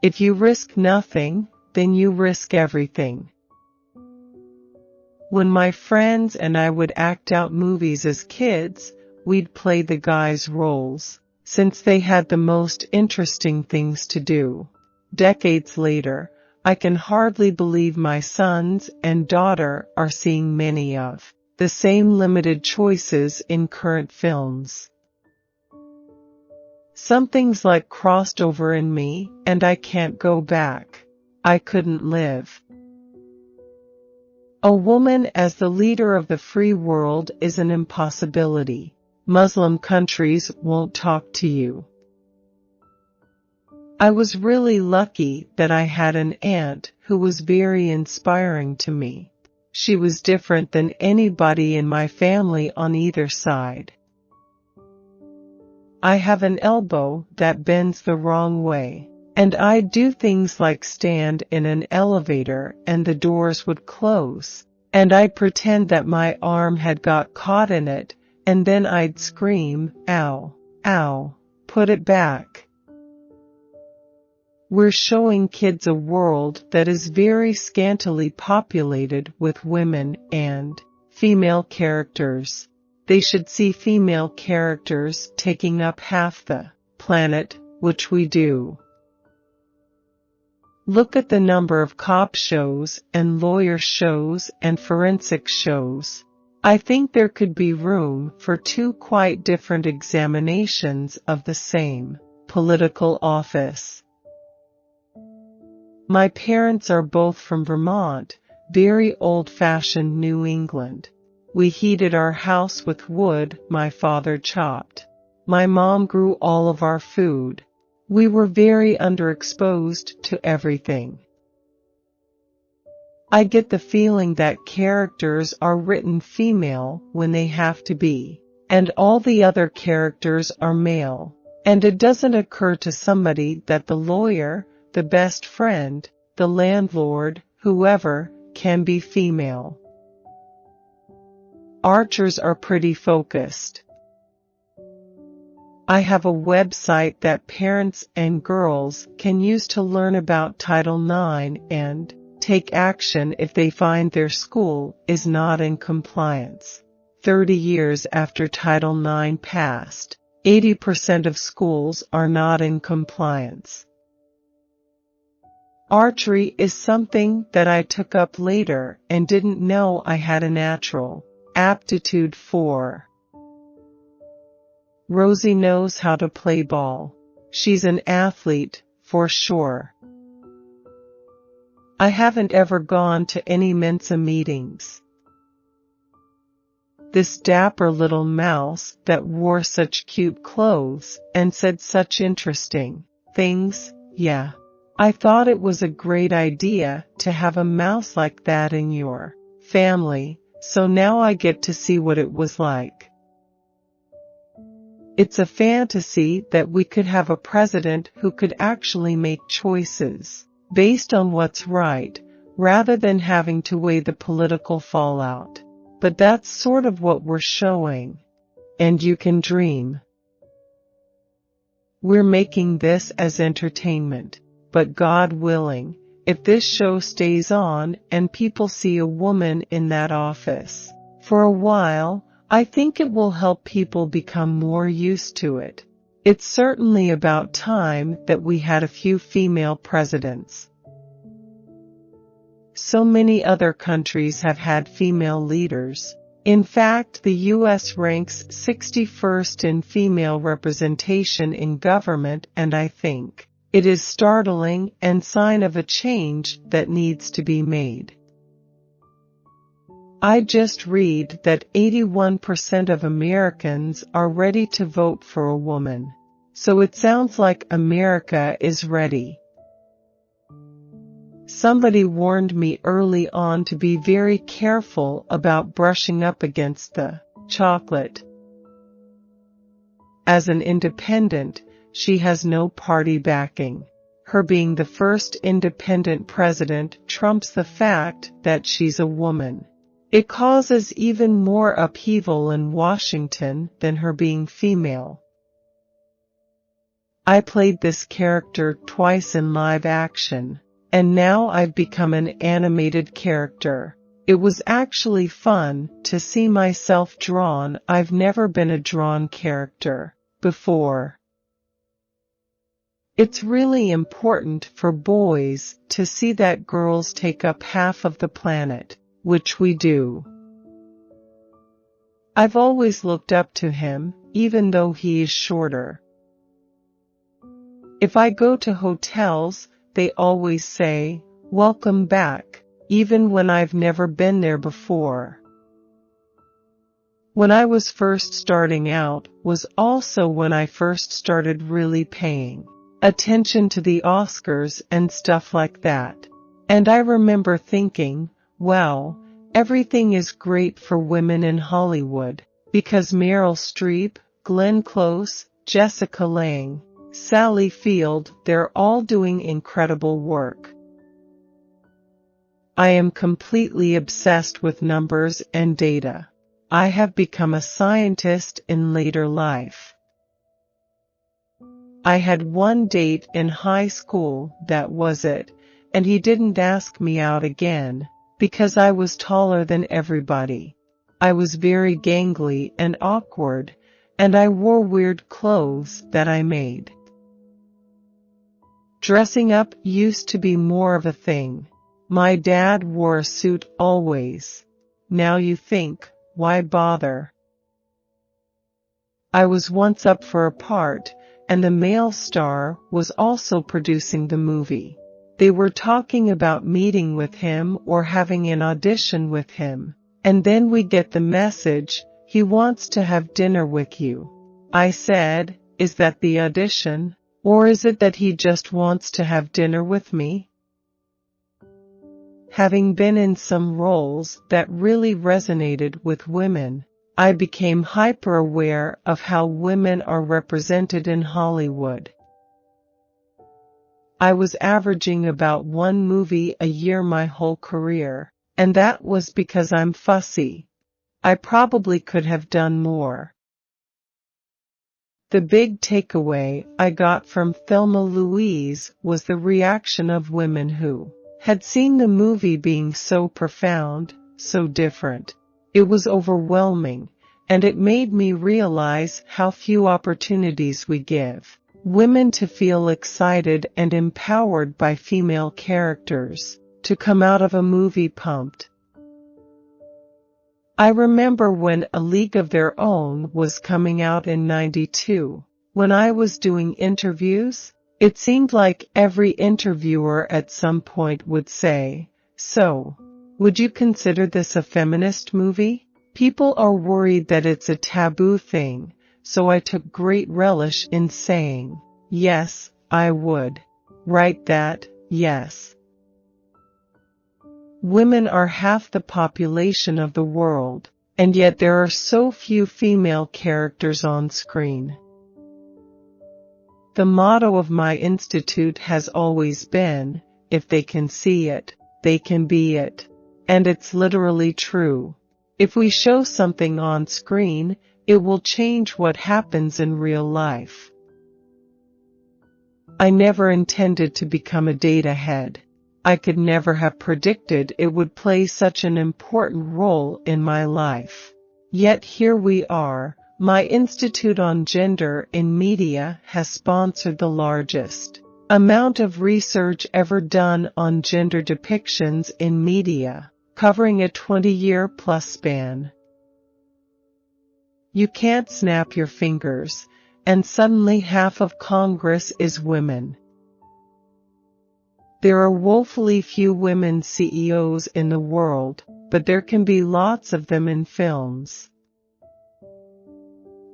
If you risk nothing, then you risk everything. When my friends and I would act out movies as kids, we'd play the guys' roles, since they had the most interesting things to do. Decades later, I can hardly believe my sons and daughter are seeing many of the same limited choices in current films. Something's like crossed over in me, and I can't go back. I couldn't live. A woman as the leader of the free world is an impossibility. Muslim countries won't talk to you. I was really lucky that I had an aunt who was very inspiring to me. She was different than anybody in my family on either side. I have an elbow that bends the wrong way, and I'd do things like stand in an elevator and the doors would close, and I'd pretend that my arm had got caught in it, and then I'd scream, "Ow, ow, put it back." We're showing kids a world that is very scantily populated with women and female characters. They should see female characters taking up half the planet, which we do. Look at the number of cop shows and lawyer shows and forensic shows. I think there could be room for two quite different examinations of the same political office. My parents are both from Vermont, very old-fashioned New England. We heated our house with wood my father chopped. My mom grew all of our food. We were very underexposed to everything. I get the feeling that characters are written female when they have to be, and all the other characters are male, and it doesn't occur to somebody that the lawyer, the best friend, the landlord, whoever, can be female. Archers are pretty focused. I have a website that parents and girls can use to learn about Title IX and take action if they find their school is not in compliance. 30 years after Title IX passed, 80% of schools are not in compliance. Archery is something that I took up later and didn't know I had a natural aptitude for. Rosie knows how to play ball. She's an athlete, for sure. I haven't ever gone to any Mensa meetings. This dapper little mouse that wore such cute clothes and said such interesting things, yeah. I thought it was a great idea to have a mouse like that in your family, so now I get to see what it was like. It's a fantasy that we could have a president who could actually make choices based on what's right, rather than having to weigh the political fallout. But that's sort of what we're showing. And you can dream. We're making this as entertainment. But God willing, if this show stays on and people see a woman in that office for a while, I think it will help people become more used to it. It's certainly about time that we had a few female presidents. So many other countries have had female leaders. In fact, the U.S. ranks 61st in female representation in government, and I think it is startling and sign of a change that needs to be made. I just read that 81% of Americans are ready to vote for a woman. So it sounds like America is ready. Somebody warned me early on to be very careful about brushing up against the chocolate. As an independent, she has no party backing. Her being the first independent president trumps the fact that she's a woman. It causes even more upheaval in Washington than her being female. I played this character twice in live action, and now I've become an animated character. It was actually fun to see myself drawn. I've never been a drawn character before. It's really important for boys to see that girls take up half of the planet, which we do. I've always looked up to him, even though he is shorter. If I go to hotels, they always say, "Welcome back," even when I've never been there before. When I was first starting out was also when I first started really paying attention to the Oscars and stuff like that. And I remember thinking, wow, everything is great for women in Hollywood, because Meryl Streep, Glenn Close, Jessica Lange, Sally Field, they're all doing incredible work. I am completely obsessed with numbers and data. I have become a scientist in later life. I had one date in high school, that was it, and he didn't ask me out again, because I was taller than everybody. I was very gangly and awkward, and I wore weird clothes that I made. Dressing up used to be more of a thing. My dad wore a suit always. Now you think, why bother? I was once up for a part, and the male star was also producing the movie. They were talking about meeting with him or having an audition with him, and then we get the message, he wants to have dinner with you. I said, is that the audition, or is it that he just wants to have dinner with me? Having been in some roles that really resonated with women, I became hyper-aware of how women are represented in Hollywood. I was averaging about one movie a year my whole career, and that was because I'm fussy. I probably could have done more. The big takeaway I got from Thelma Louise was the reaction of women who had seen the movie being so profound, so different. It was overwhelming, and it made me realize how few opportunities we give women to feel excited and empowered by female characters, to come out of a movie pumped. I remember when A League of Their Own was coming out in '92. When I was doing interviews, it seemed like every interviewer at some point would say, "So, would you consider this a feminist movie?" People are worried that it's a taboo thing, so I took great relish in saying, yes, I would. Write that, yes. Women are half the population of the world, and yet there are so few female characters on screen. The motto of my institute has always been, if they can see it, they can be it. And it's literally true. If we show something on screen, it will change what happens in real life. I never intended to become a data head. I could never have predicted it would play such an important role in my life. Yet here we are. My Institute on Gender in Media has sponsored the largest amount of research ever done on gender depictions in media, covering a 20-year-plus span. You can't snap your fingers, and suddenly half of Congress is women. There are woefully few women CEOs in the world, but there can be lots of them in films.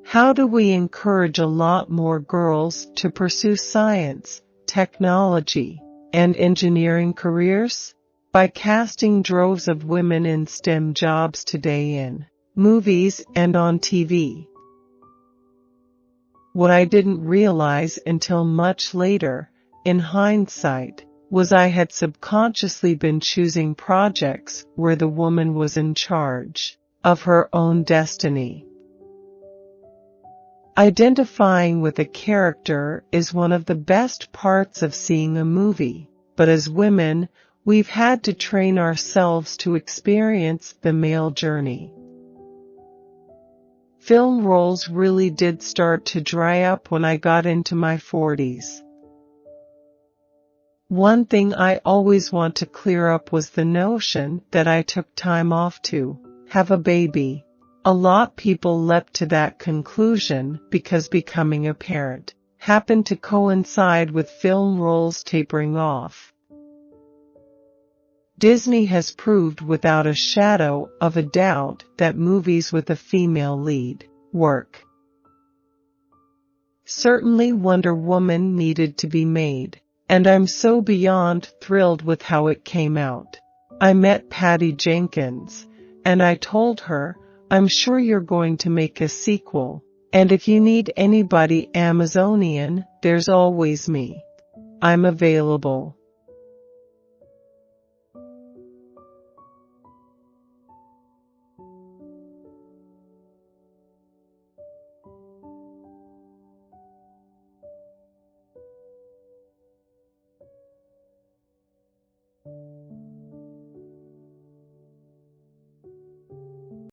How do we encourage a lot more girls to pursue science, technology, and engineering careers? By casting droves of women in STEM jobs today in movies and on TV. What I didn't realize until much later, in hindsight, was I had subconsciously been choosing projects where the woman was in charge of her own destiny. Identifying with a character is one of the best parts of seeing a movie, but as women, we've had to train ourselves to experience the male journey. Film roles really did start to dry up when I got into my 40s. One thing I always want to clear up was the notion that I took time off to have a baby. A lot people leapt to that conclusion because becoming a parent happened to coincide with film roles tapering off. Disney has proved without a shadow of a doubt that movies with a female lead work. Certainly Wonder Woman needed to be made, and I'm so beyond thrilled with how it came out. I met Patty Jenkins, and I told her, I'm sure you're going to make a sequel, and if you need anybody Amazonian, there's always me. I'm available.